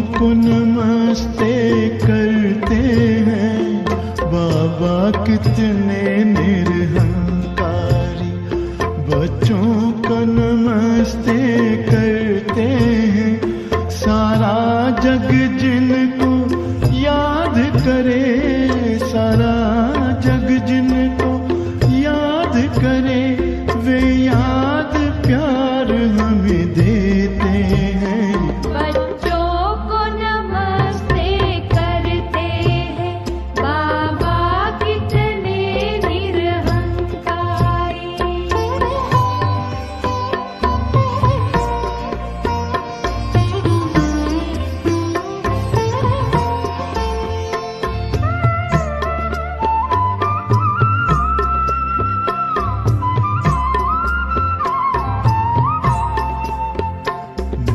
को नमस्ते करते हैं, बाबा कितने निरहंकारी। बच्चों को नमस्ते करते हैं, सारा जग जिनको याद करे, सारा जग जिनको याद करे, वे याद प्यार हमें देते हैं। बच्चों को नमस्ते करते हैं, बाबा कितने निरहंकारी।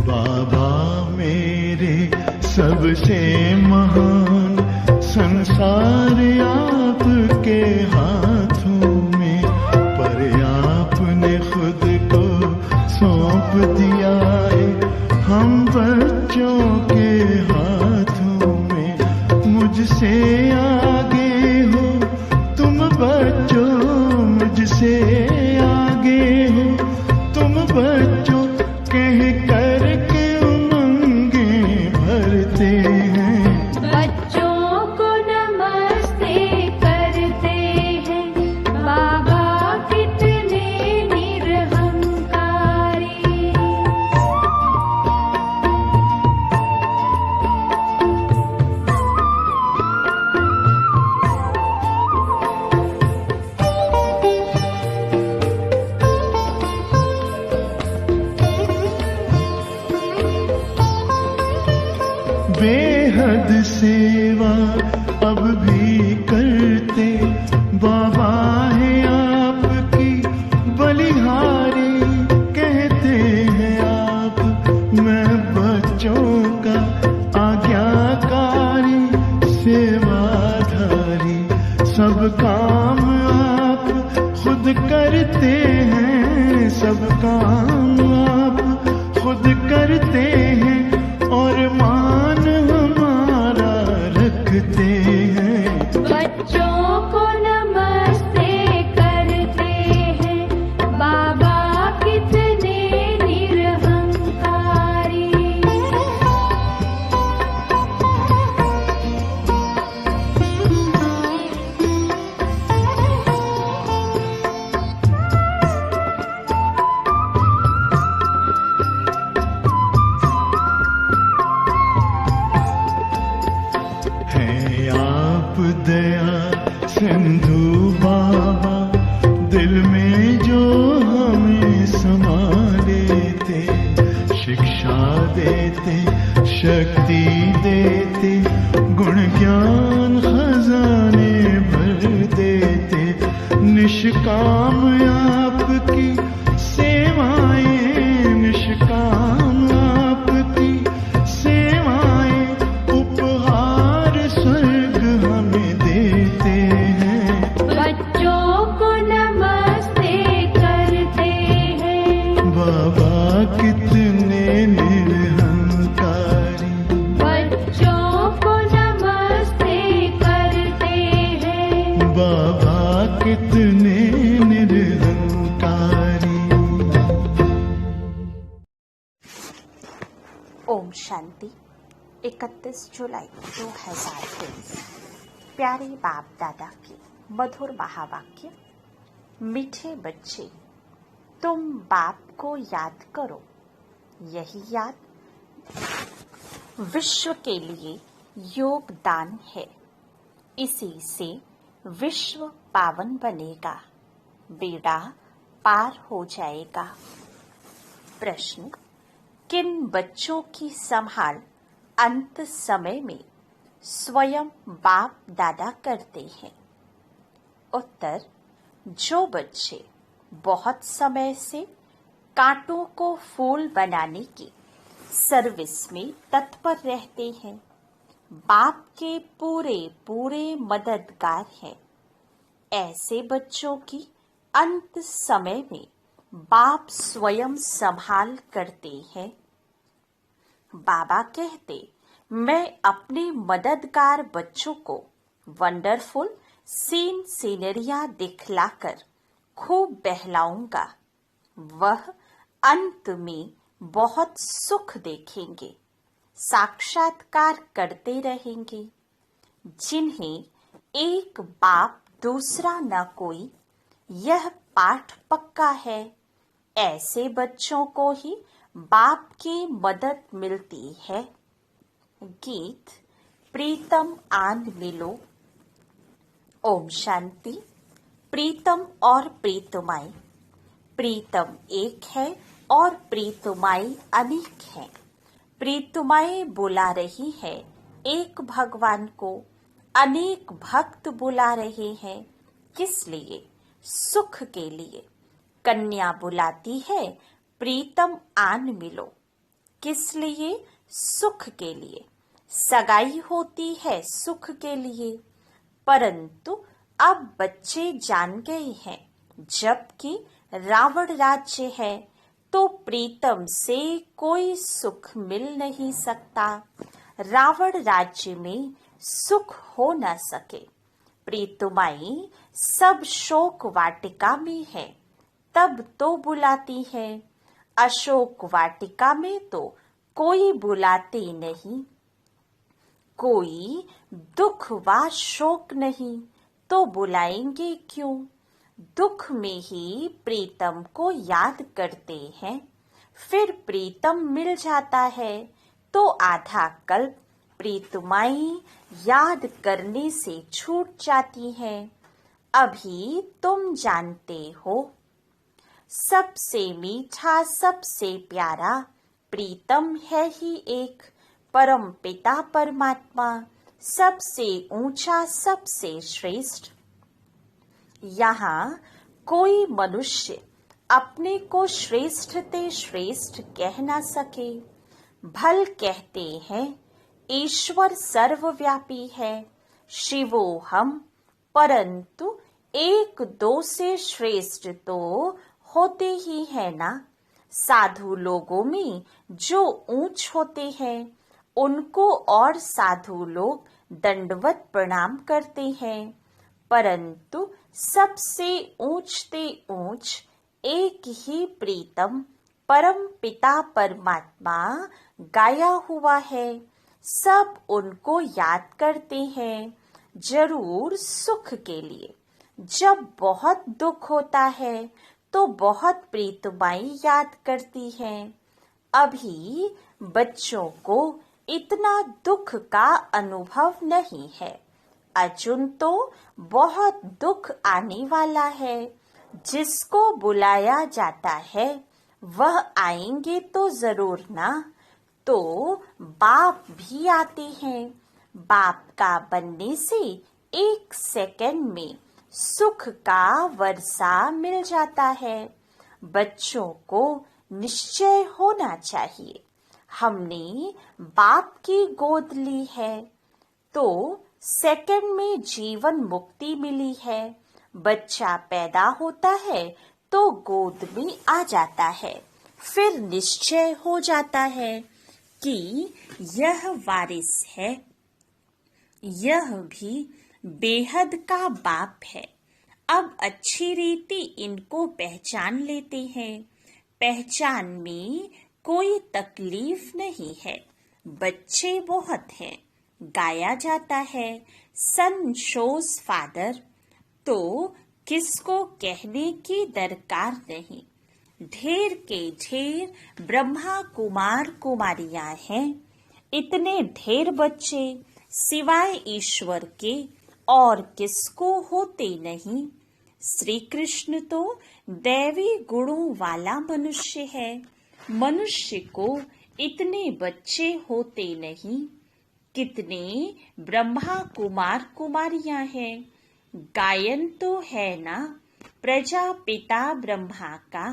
बाबा मेरे सबसे महान, संसार आपके हाथों में, पर आपने खुद को सौंप दिया है हम बच्चों के हाथों में। मुझसे आगे हो तुम बच्चों, मुझसे आगे हो तुम बच्चों, कह कर के उमंगे भरते हैं। बच्चों को नमस्ते करते हैं, बाबा कितने निरहंकारी। बेहद सेवा अब भी करते, बाबा है आपकी बलिहारी। कहते हैं आप मैं बच्चों का आज्ञाकारी, सेवाधारी। सब काम आप खुद करते हैं, सब काम आप खुद करते हैं, और मान हमारा रखते हैं। बच्चों को नमस्ते करते हैं, बाबा कितने निरहंकारी। हैं आप दया सिंधु बाबा, दिल में जो हमें समा लेते, शिक्षा देते, शक्ति देते, गुण ज्ञान खजाने भर देते। निष्काम आपकी सेवाएं, निष्काम आपकी सेवाएं, उपहार स्वर्ग हमें देते हैं। बच्चों को नमस्ते करते हैं, बाबा कितने निरहंकारी। बच्चों को नमस्ते करते हैं, बाबा कितने निरहंकारी। ओम शांति। 31 जुलाई 2023। प्यारे बाप दादा के मधुर महावाक्य। मीठे बच्चे, तुम बाप को याद करो, यही याद विश्व के लिए योगदान है। इसी से विश्व पावन बनेगा, बेड़ा पार हो जाएगा। प्रश्न, किन बच्चों की संभाल अंत समय में स्वयं बाप दादा करते हैं? उत्तर, जो बच्चे बहुत समय से कांटों को फूल बनाने की सर्विस में तत्पर रहते हैं, बाप के पूरे पूरे मददगार हैं। ऐसे बच्चों की अंत समय में बाप स्वयं संभाल करते हैं। बाबा कहते, मैं अपने मददगार बच्चों को वंडरफुल सीनरियां दिखलाकर खूब बहलाऊंगा। वह अंत में बहुत सुख देखेंगे, साक्षात्कार करते रहेंगे। जिन्हें एक बाप दूसरा न कोई, यह पाठ पक्का है। ऐसे बच्चों को ही बाप की मदद मिलती है। गीत प्रीतम आन मिलो। ओम शांति। प्रीतम और प्रीतमाई। प्रीतम एक है और प्रीतमाई अनेक है। प्रीतमाई बुला रही है एक भगवान को, अनेक भक्त बुला रहे हैं। किस लिए? सुख के लिए। कन्या बुलाती है प्रीतम आन मिलो। किस लिए? सुख के लिए। सगाई होती है सुख के लिए। परंतु अब बच्चे जान गए हैं, जबकि रावण राज्य है तो प्रीतम से कोई सुख मिल नहीं सकता। रावण राज्य में सुख हो न सके। प्रीतमाई सब शोक वाटिका में है, तब तो बुलाती है। अशोक वाटिका में तो कोई बुलाते नहीं। कोई दुख व शोक नहीं तो बुलाएंगे क्यों? दुख में ही प्रीतम को याद करते हैं, फिर प्रीतम मिल जाता है तो आधा कल्प प्रीतमाई याद करने से छूट जाती है। अभी तुम जानते हो, सबसे मीठा सबसे प्यारा प्रीतम है ही एक। परम पिता परमात्मा सबसे ऊंचा सबसे श्रेष्ठ। यहाँ कोई मनुष्य अपने को श्रेष्ठ ते श्रेष्ठ कह ना सके। भल कहते हैं ईश्वर सर्वव्यापी है, शिवो हम, परंतु एक दो से श्रेष्ठ तो होते ही है ना। साधु लोगों में जो ऊंच होते हैं उनको और साधु लोग दंडवत प्रणाम करते हैं, परंतु सबसे ऊंचते ऊंच एक ही प्रीतम परम पिता परमात्मा गाया हुआ है। सब उनको याद करते हैं, जरूर सुख के लिए। जब बहुत दुख होता है तो बहुत प्रीतमाई याद करती है। अभी बच्चों को इतना दुख का अनुभव नहीं है। अर्जुन तो बहुत दुख आने वाला है। जिसको बुलाया जाता है वह आएंगे तो जरूर ना। तो बाप भी आते हैं। बाप का बनने से एक सेकंड में सुख का वर्षा मिल जाता है। बच्चों को निश्चय होना चाहिए, हमने बाप की गोद ली है तो सेकंड में जीवन मुक्ति मिली है। बच्चा पैदा होता है तो गोद में आ जाता है, फिर निश्चय हो जाता है कि यह वारिस है, यह भी बेहद का बाप है। अब अच्छी रीति इनको पहचान लेते हैं। पहचान में कोई तकलीफ नहीं है। बच्चे बहुत हैं। गाया जाता है सन शोज फादर, तो किसको कहने की दरकार नहीं। ढेर के ढेर ब्रह्मा कुमार कुमारियां हैं। इतने ढेर बच्चे सिवाय ईश्वर के और किसको होते नहीं। श्री कृष्ण तो दैवी गुणों वाला मनुष्य है। मनुष्य को इतने बच्चे होते नहीं। कितने ब्रह्मा कुमार कुमारियां हैं। गायन तो है ना प्रजापिता ब्रह्मा का,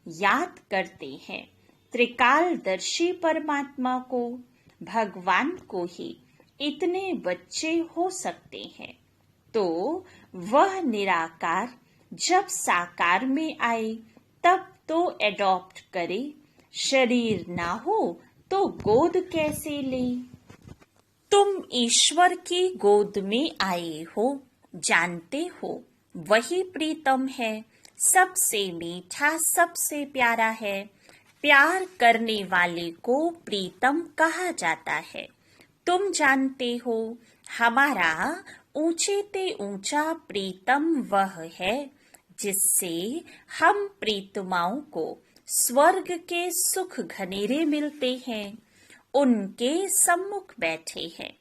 याद करते हैं त्रिकालदर्शी परमात्मा को, भगवान को ही इतने बच्चे हो सकते हैं। तो वह निराकार जब साकार में आए तब तो एडॉप्ट करे। शरीर ना हो तो गोद कैसे ले। तुम ईश्वर की गोद में आए हो, जानते हो वही प्रीतम है, सबसे मीठा सबसे प्यारा है। प्यार करने वाले को प्रीतम कहा जाता है। तुम जानते हो हमारा ऊंचे ते ऊंचा प्रीतम वह है जिससे हम प्रीतमाओं को स्वर्ग के सुख घनेरे मिलते हैं। उनके सम्मुख बैठे हैं,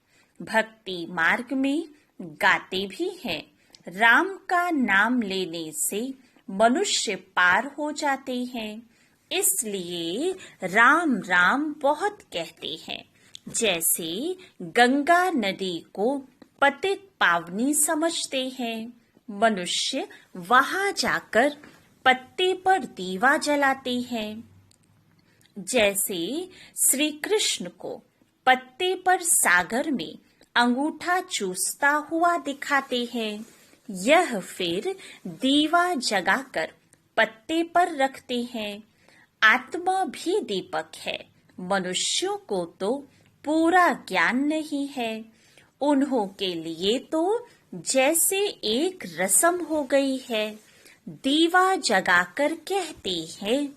भक्ति मार्ग में गाते भी हैं। राम का नाम लेने से मनुष्य पार हो जाते हैं, इसलिए राम राम बहुत कहते हैं। जैसे गंगा नदी को पतित पावनी समझते हैं, मनुष्य वहां जाकर पत्ते पर दीवा जलाते हैं। जैसे श्री कृष्ण को पत्ते पर सागर में अंगूठा चूसता हुआ दिखाते हैं, यह फिर दीवा जगाकर पत्ते पर रखते हैं। आत्मा भी दीपक है। मनुष्यों को तो पूरा ज्ञान नहीं है। उन्हों के लिए तो जैसे एक रस्म हो गई है। दीवा जगाकर कहते हैं,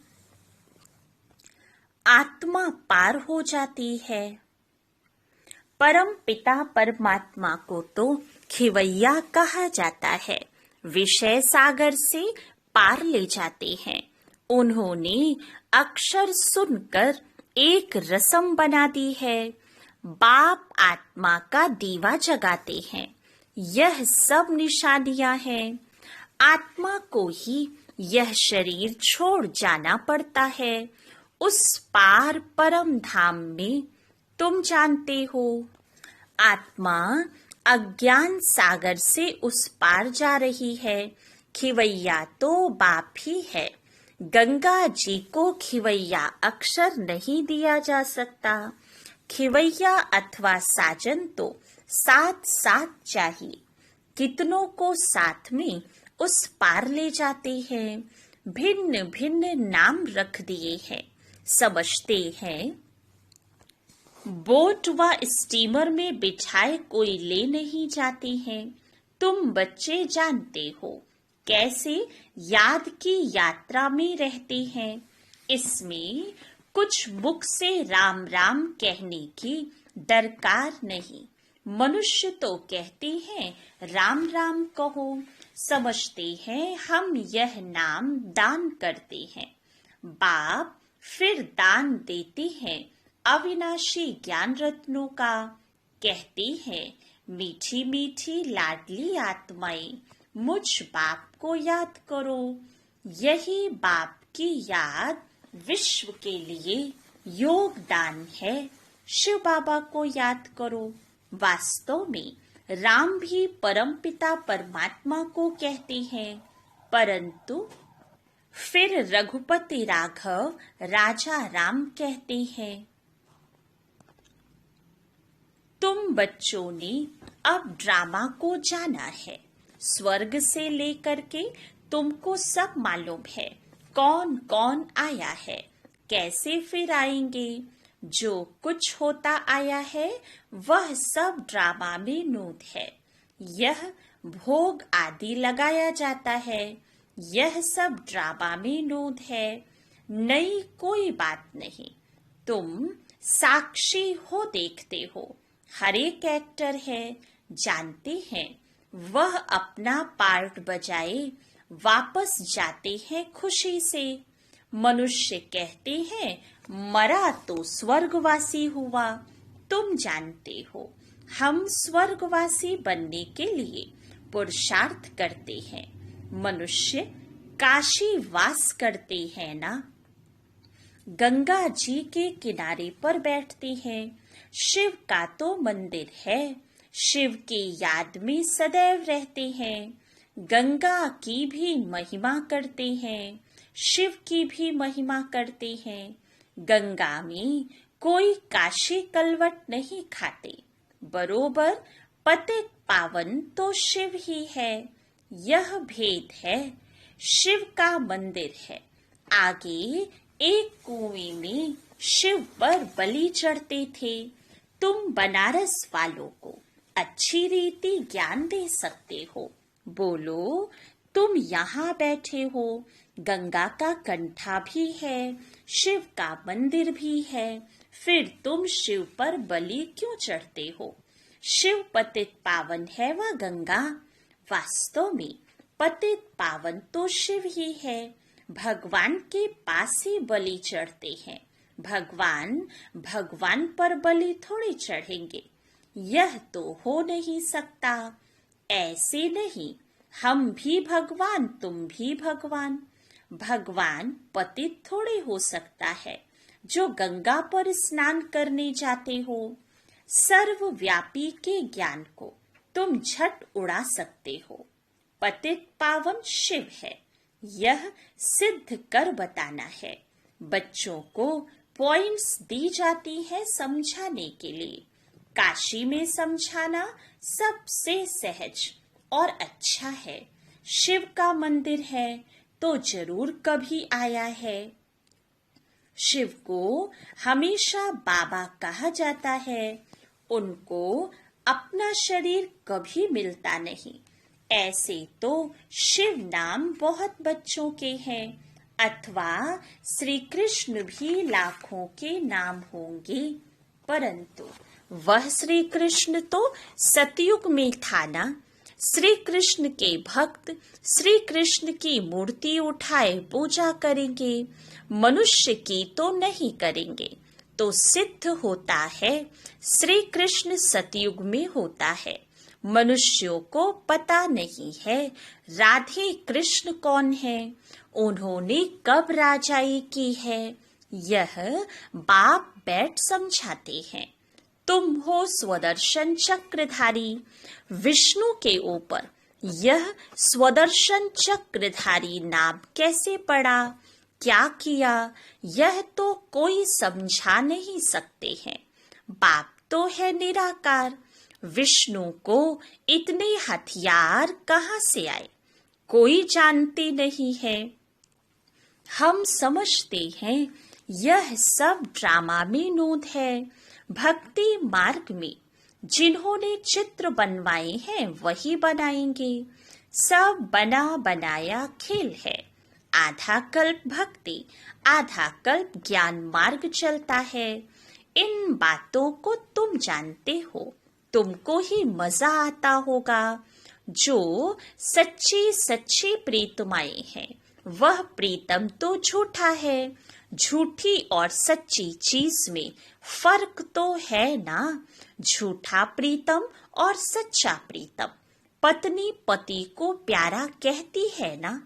आत्मा पार हो जाती है। परम पिता परमात्मा को तो खिवैया कहा जाता है। विषय सागर से पार ले जाते हैं। उन्होंने अक्षर सुनकर एक रस्म बना दी है। बाप आत्मा का दीवा जगाते हैं। यह सब निशानियां हैं। आत्मा को ही यह शरीर छोड़ जाना पड़ता है। उस पार परम धाम में तुम जानते हो, आत्मा अज्ञान सागर से उस पार जा रही है। खिवैया तो बाप ही है। गंगा जी को खिवैया अक्षर नहीं दिया जा सकता। खिवैया अथवा साजन तो साथ साथ चाहिए। कितनों को साथ में उस पार ले जाते हैं। भिन्न भिन्न नाम रख दिए हैं। समझते हैं बोट व स्टीमर में बिठाए कोई ले नहीं जाते हैं। तुम बच्चे जानते हो कैसे याद की यात्रा में रहते हैं। इसमें कुछ मुख से राम राम कहने की दरकार नहीं। मनुष्य तो कहते हैं राम राम कहो। समझते हैं हम यह नाम दान करते हैं। बाप फिर दान देते हैं अविनाशी ज्ञान रत्नों का। कहते हैं मीठी मीठी लाडली आत्माएं मुझ बाप को याद करो। यही बाप की याद विश्व के लिए योगदान है। शिव बाबा को याद करो। वास्तव में राम भी परमपिता परमात्मा को कहते हैं, परंतु फिर रघुपति राघव राजा राम कहते हैं। तुम बच्चों ने अब ड्रामा को जाना है। स्वर्ग से लेकर के तुमको सब मालूम है कौन कौन आया है, कैसे फिर आएंगे। जो कुछ होता आया है वह सब ड्रामा में नूत है। यह भोग आदि लगाया जाता है, यह सब ड्रामा में नूत है। नई कोई बात नहीं। तुम साक्षी हो, देखते हो। हर एक एक्टर है, जानते हैं वह अपना पार्ट बजाए वापस जाते हैं खुशी से। मनुष्य कहते हैं मरा तो स्वर्गवासी हुआ। तुम जानते हो हम स्वर्गवासी बनने के लिए पुरुषार्थ करते हैं। मनुष्य काशी वास करते हैं ना। गंगा जी के किनारे पर बैठते हैं। शिव का तो मंदिर है, शिव की याद में सदैव रहते हैं। गंगा की भी महिमा करते हैं, शिव की भी महिमा करते हैं। गंगा में कोई काशी कलवट नहीं खाते। बरोबर पतित पावन तो शिव ही है। यह भेद है। शिव का मंदिर है। आगे एक कुएं में शिव पर बलि चढ़ते थे। तुम बनारस वालों को अच्छी रीति ज्ञान दे सकते हो। बोलो, तुम यहाँ बैठे हो, गंगा का कंठा भी है, शिव का मंदिर भी है, फिर तुम शिव पर बलि क्यों चढ़ते हो? शिव पतित पावन है व गंगा। वास्तव में पतित पावन तो शिव ही है। भगवान के पास ही बलि चढ़ते हैं। भगवान पर बलि थोड़ी चढ़ेंगे। यह तो हो नहीं सकता। ऐसे नहीं, हम भी भगवान, तुम भी भगवान। भगवान पतित थोड़े हो सकता है जो गंगा पर स्नान करने जाते हो। सर्वव्यापी के ज्ञान को तुम झट उड़ा सकते हो। पतित पावन शिव है, यह सिद्ध कर बताना है। बच्चों को पॉइंट्स दी जाती है समझाने के लिए। काशी में समझाना सबसे सहज और अच्छा है। शिव का मंदिर है तो जरूर कभी आया है। शिव को हमेशा बाबा कहा जाता है। उनको अपना शरीर कभी मिलता नहीं। ऐसे तो शिव नाम बहुत बच्चों के हैं, अथवा श्री कृष्ण भी लाखों के नाम होंगे, परंतु वह श्री कृष्ण तो सतयुग में था ना। श्री कृष्ण के भक्त श्री कृष्ण की मूर्ति उठाए पूजा करेंगे, मनुष्य की तो नहीं करेंगे। तो सिद्ध होता है श्री कृष्ण सतयुग में होता है। मनुष्यों को पता नहीं है राधे कृष्ण कौन है, उन्होंने कब राजाई की है। यह बाप बैठ समझाते हैं। तुम हो स्वदर्शन चक्रधारी। विष्णु के ऊपर यह स्वदर्शन चक्रधारी नाम कैसे पड़ा, क्या किया, यह तो कोई समझा नहीं सकते हैं। बाप तो है निराकार। विष्णु को इतने हथियार कहाँ से आए, कोई जानते नहीं है। हम समझते हैं यह सब ड्रामा में नोद है। भक्ति मार्ग में जिन्होंने चित्र बनवाए हैं वही बनाएंगे। सब बना बनाया खेल है। आधा कल्प भक्ति, आधा कल्प ज्ञान मार्ग चलता है। इन बातों को तुम जानते हो, तुमको ही मजा आता होगा। जो सच्ची सच्ची प्रीतमाएं हैं, वह प्रीतम तो झूठा है। झूठी और सच्ची चीज में फर्क तो है ना। झूठा प्रीतम और सच्चा प्रीतम। पत्नी पति को प्यारा कहती है ना।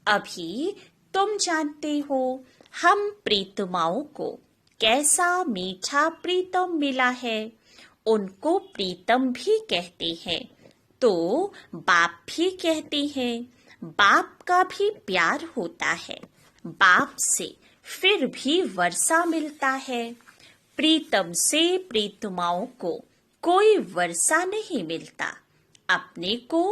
अभी तुम जानते हो हम प्रीतमाओं को कैसा मीठा प्रीतम मिला है। उनको प्रीतम भी कहते हैं तो बाप भी कहते हैं। बाप का भी प्यार होता है। बाप से फिर भी वर्षा मिलता है। प्रीतम से प्रीतमाओं को कोई वर्षा नहीं मिलता। अपने को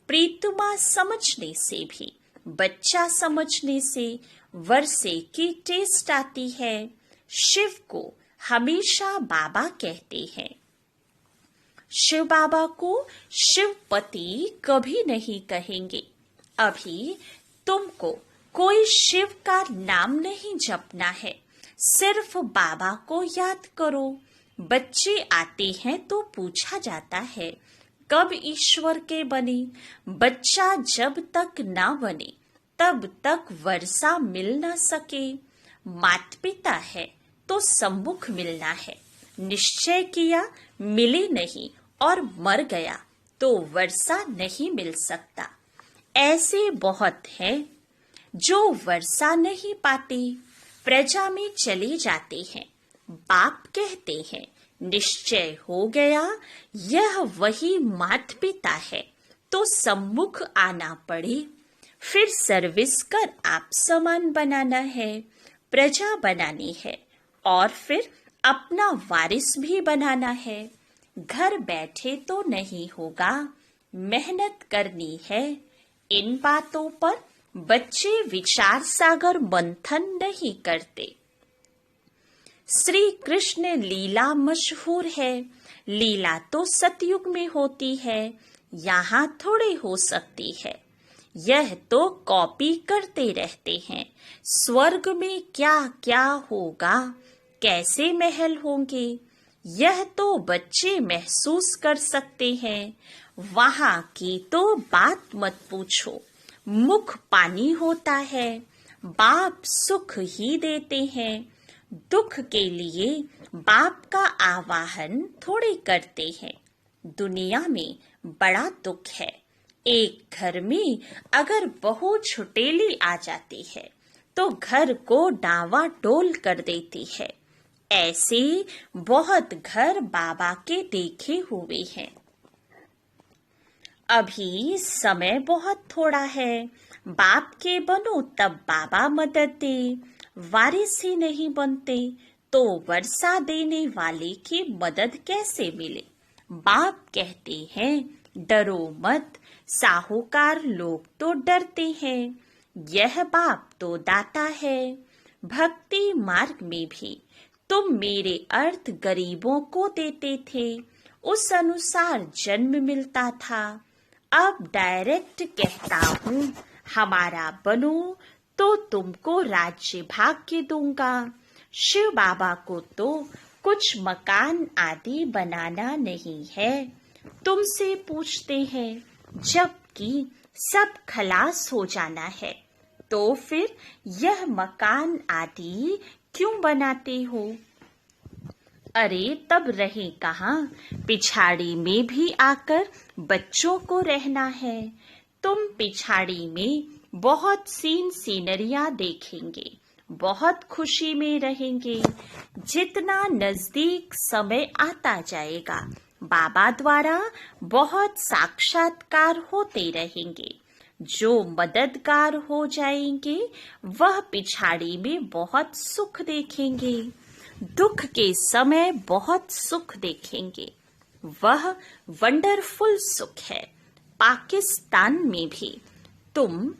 प्रीतमा समझने से भी, बच्चा समझने से वर्षे की टेस्ट आती है। शिव को हमेशा बाबा कहते हैं। शिव बाबा को शिवपति कभी नहीं कहेंगे। अभी तुमको कोई शिव का नाम नहीं जपना है, सिर्फ बाबा को याद करो। बच्चे आते हैं तो पूछा जाता है कब ईश्वर के बने। बच्चा जब तक ना बने तब तक वर्षा मिल न सके। माता पिता है तो सम्मुख मिलना है। निश्चय किया मिले नहीं और मर गया तो वर्षा नहीं मिल सकता। ऐसे बहुत हैं जो वर्षा नहीं पाते, प्रजा में चले जाते हैं। बाप कहते हैं निश्चय हो गया यह वही माता पिता है तो सम्मुख आना पड़े। फिर सर्विस कर आप समान बनाना है, प्रजा बनानी है और फिर अपना वारिस भी बनाना है। घर बैठे तो नहीं होगा, मेहनत करनी है। इन बातों पर बच्चे विचार सागर मंथन नहीं करते। श्री कृष्ण लीला मशहूर है। लीला तो सतयुग में होती है, यहाँ थोड़े हो सकती है। यह तो कॉपी करते रहते हैं। स्वर्ग में क्या क्या होगा, कैसे महल होंगे, यह तो बच्चे महसूस कर सकते हैं। वहाँ की तो बात मत पूछो। मुख पानी होता है, बाप सुख ही देते हैं। दुख के लिए बाप का आवाहन थोड़े करते हैं। दुनिया में बड़ा दुख है। एक घर में अगर बहू छुटेली आ जाती है तो घर को डावाडोल कर देती है। ऐसे बहुत घर बाबा के देखे हुए हैं। अभी समय बहुत थोड़ा है। बाप के बनो तब बाबा मदद दे। वारिस ही नहीं बनते तो वर्षा देने वाले की मदद कैसे मिले। बाप कहते हैं डरो मत, साहूकार लोग तो डरते हैं। यह बाप तो दाता है। भक्ति मार्ग में भी तुम मेरे अर्थ गरीबों को देते थे, उस अनुसार जन्म मिलता था। अब डायरेक्ट कहता हूँ, हमारा बनो तो तुमको राज्य भाग्य दूंगा। शिव बाबा को तो कुछ मकान आदि बनाना नहीं है। तुमसे पूछते हैं, जबकि सब खलास हो जाना है तो फिर यह मकान आदि क्यों बनाते हो। अरे तब रहे कहाँ, पिछाड़ी में भी आकर बच्चों को रहना है। तुम पिछाड़ी में बहुत सीनरियाँ देखेंगे, बहुत खुशी में रहेंगे। जितना नजदीक समय आता जाएगा, बाबा द्वारा बहुत साक्षात्कार होते रहेंगे। जो मददगार हो जाएंगे वह पिछाड़ी में बहुत सुख देखेंगे। दुख के समय बहुत सुख देखेंगे। वह वंडरफुल सुख है। पाकिस्तान में भी तुम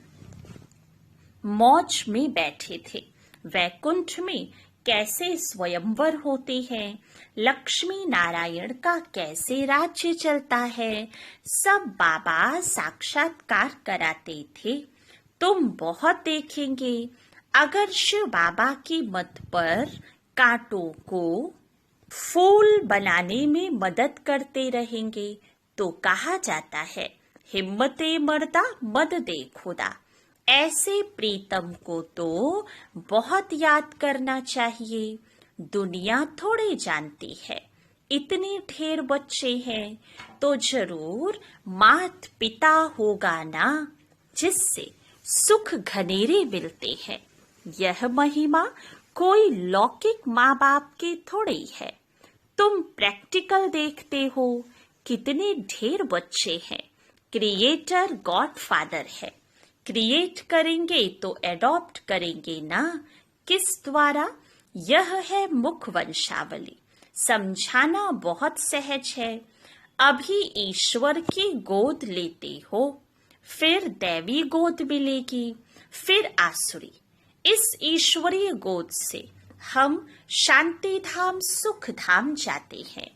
मौज में बैठे थे। वैकुंठ में कैसे स्वयंवर होते हैं, लक्ष्मी नारायण का कैसे राज्य चलता है, सब बाबा साक्षात्कार कराते थे। तुम बहुत देखेंगे। अगर शिव बाबा की मत पर कांटों को फूल बनाने में मदद करते रहेंगे तो कहा जाता है, हिम्मते मर्दा मद दे खुदा। ऐसे प्रीतम को तो बहुत याद करना चाहिए। दुनिया थोड़े जानती है। इतने ढेर बच्चे हैं तो जरूर मात पिता होगा ना, जिससे सुख घनेरे मिलते हैं। यह महिमा कोई लौकिक माँ बाप के थोड़े ही है। तुम प्रैक्टिकल देखते हो। कितने ढेर बच्चे हैं। क्रिएटर गॉड फादर है। क्रिएट करेंगे तो एडॉप्ट करेंगे ना। किस द्वारा? यह है मुख वंशावली। समझाना बहुत सहज है। अभी ईश्वर की गोद लेते हो, फिर दैवी गोद मिलेगी, फिर आसुरी। इस ईश्वरीय गोद से हम शांति धाम सुख धाम जाते हैं,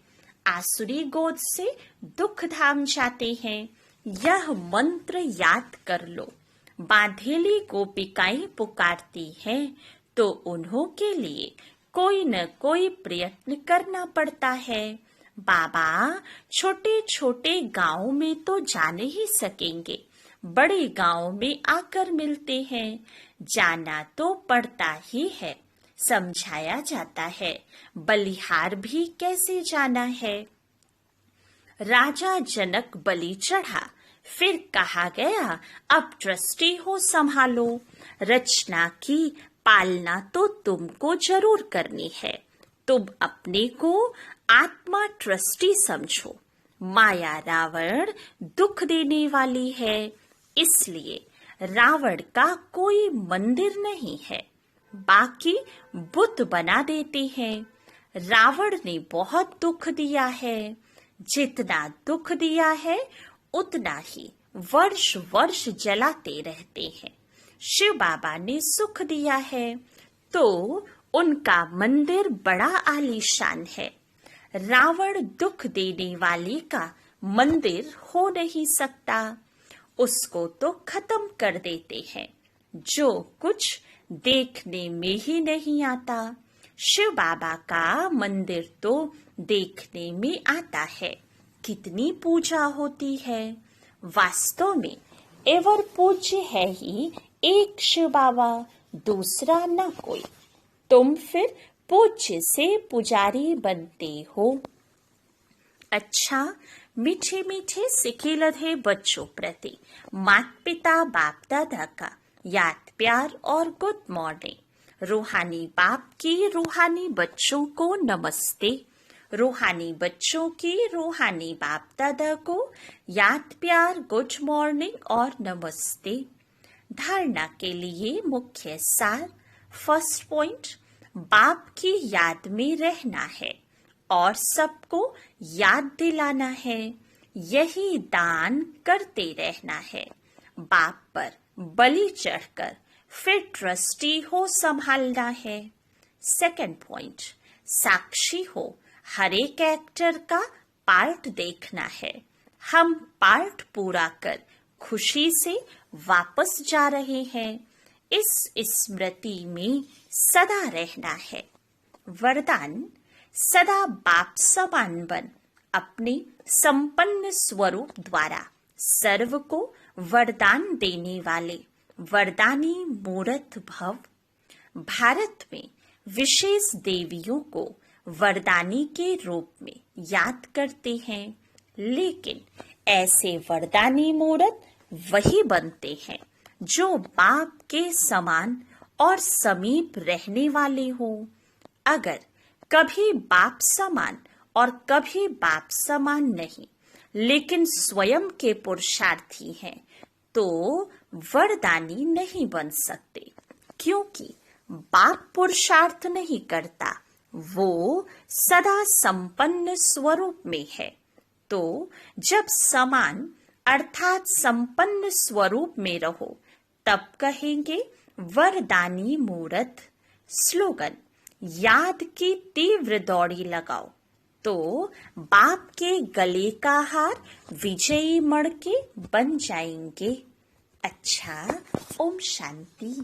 आसुरी गोद से दुख धाम जाते हैं। यह मंत्र याद कर लो। बांधेली गोपिकाएं पुकारती हैं तो उन्हों के लिए कोई न कोई प्रयत्न करना पड़ता है। बाबा छोटे छोटे गांव में तो जा नहीं सकेंगे, बड़े गांव में आकर मिलते हैं। जाना तो पड़ता ही है। समझाया जाता है बलिहार भी कैसे जाना है। राजा जनक बलि चढ़ा, फिर कहा गया अब ट्रस्टी हो, संभालो। रचना की पालना तो तुमको जरूर करनी है। तुम अपने को आत्मा ट्रस्टी समझो। माया रावण दुख देने वाली है, इसलिए रावण का कोई मंदिर नहीं है। बाकी बुत बना देते हैं। रावण ने बहुत दुख दिया है। जितना दुख दिया है उतना ही वर्ष वर्ष जलाते रहते हैं। शिव बाबा ने सुख दिया है तो उनका मंदिर बड़ा आलीशान है। रावण दुख देने वाले का मंदिर हो नहीं सकता, उसको तो खत्म कर देते हैं। जो कुछ देखने में ही नहीं आता, शिव बाबा का मंदिर तो देखने में आता है। कितनी पूजा होती है। वास्तव में एवर पूज्य है ही एक शिव बाबा, दूसरा न कोई। तुम फिर पूज्य से पुजारी बनते हो। अच्छा, मीठे मीठे सिखे लधे बच्चों प्रति माता पिता बाप दादा का याद प्यार और गुड मॉर्निंग। रूहानी बाप की रूहानी बच्चों को नमस्ते। रूहानी बच्चों की रूहानी बाप दादा को याद प्यार गुड मॉर्निंग और नमस्ते। धारणा के लिए मुख्य सार। फर्स्ट पॉइंट, बाप की याद में रहना है और सबको याद दिलाना है। यही दान करते रहना है। बाप पर बलि चढ़कर फिर ट्रस्टी हो संभालना है। सेकंड पॉइंट, साक्षी हो, हर एक एक्टर का पार्ट देखना है। हम पार्ट पूरा कर खुशी से वापस जा रहे हैं। इस स्मृति में सदा रहना है। वरदान, सदा बाप समान बन अपने संपन्न स्वरूप द्वारा सर्व को वरदान देने वाले वरदानी मूर्त भव। भारत में विशेष देवियों को वरदानी के रूप में याद करते हैं, लेकिन ऐसे वरदानी मूर्त वही बनते हैं जो बाप के समान और समीप रहने वाले हो। अगर कभी बाप समान और कभी बाप समान नहीं, लेकिन स्वयं के पुरुषार्थी हैं, तो वरदानी नहीं बन सकते, क्योंकि बाप पुरुषार्थ नहीं करता, वो सदा संपन्न स्वरूप में है। तो जब समान अर्थात संपन्न स्वरूप में रहो, तब कहेंगे वरदानी मूर्त। स्लोगन, याद की तीव्र दौड़ी लगाओ तो बाप के गले का हार विजयी मणके बन जाएंगे। अच्छा, ओम शांति।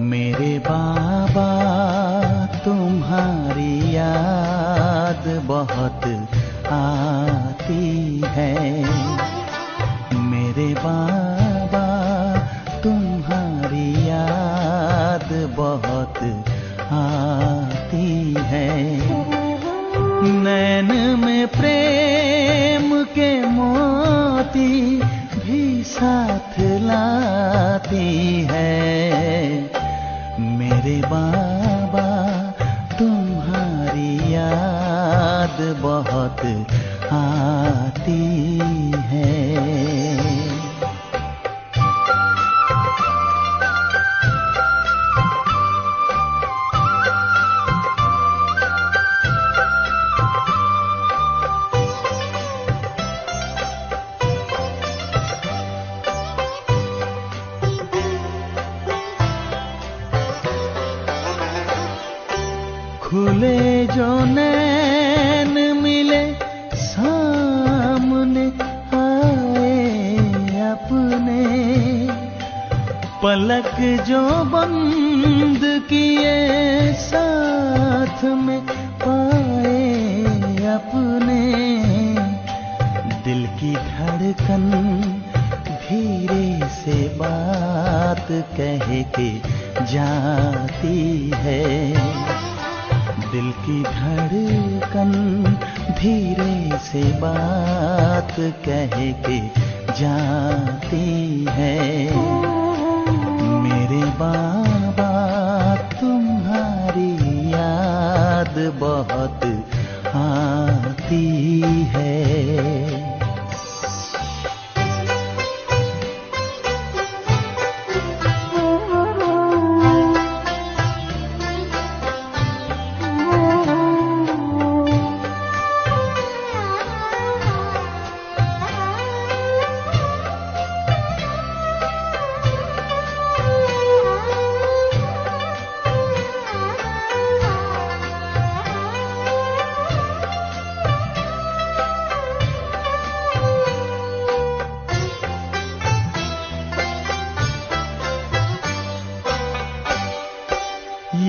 मेरे बाबा तुम्हारी याद बहुत आती है। मेरे बाबा तुम्हारी याद बहुत आती है। नैन में प्रेम के मोती भी साथ लाती है। मेरे बाबा तुम्हारी याद बहुत आती है। खुले जो नैन मिले सामने आए अपने, पलक जो बंद किए साथ में पाए अपने। दिल की धड़कन धीरे से बात कह के जाती है। दिल की धड़कन धीरे से बात कह के जाती है। मेरे बाबा तुम्हारी याद बहुत आती है।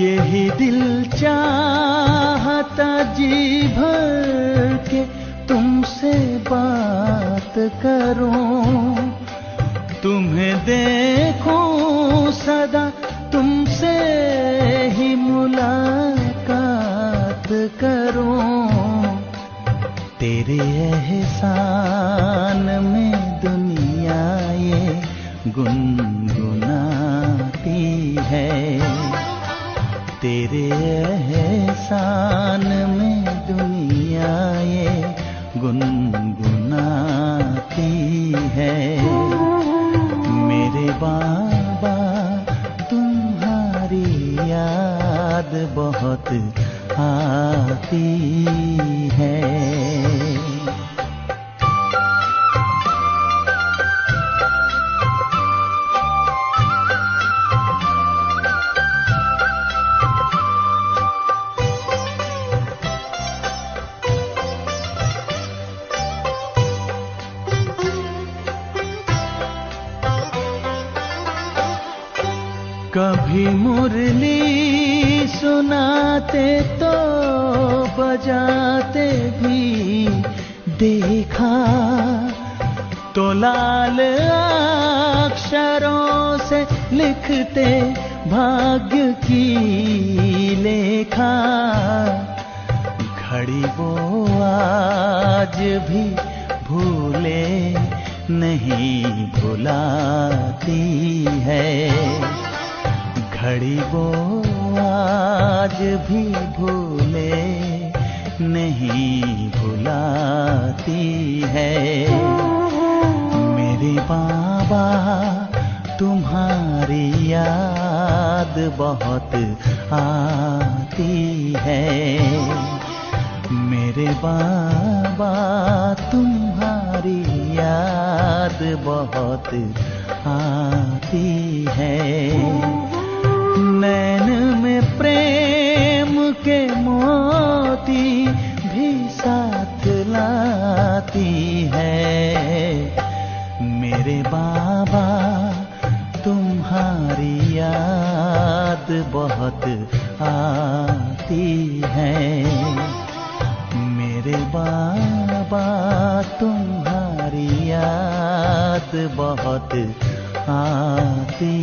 यही दिल चाहता जी भर के तुमसे बात करूं, तुम्हें देखूं सदा, तुमसे ही मुलाकात करूं। तेरे एहसान में दुनिया ये गुनगुनाती है। तेरे एहसान में दुनिया ये गुनगुनाती है। मेरे बाबा तुम्हारी याद बहुत आती है। कभी मुरली सुनाते तो बजाते भी देखा, तो लाल अक्षरों से लिखते भाग्य की लेखा। घड़ी वो आज भी भूले नहीं भुलाती है। घड़ी वो आज भी भूले नहीं भुलाती है। मेरे बाबा तुम्हारी याद बहुत आती है। मेरे बाबा तुम्हारी याद बहुत आती है। नैन में प्रेम के मोती भी साथ लाती है। मेरे बाबा तुम्हारी याद बहुत आती है। मेरे बाबा तुम्हारी याद बहुत आती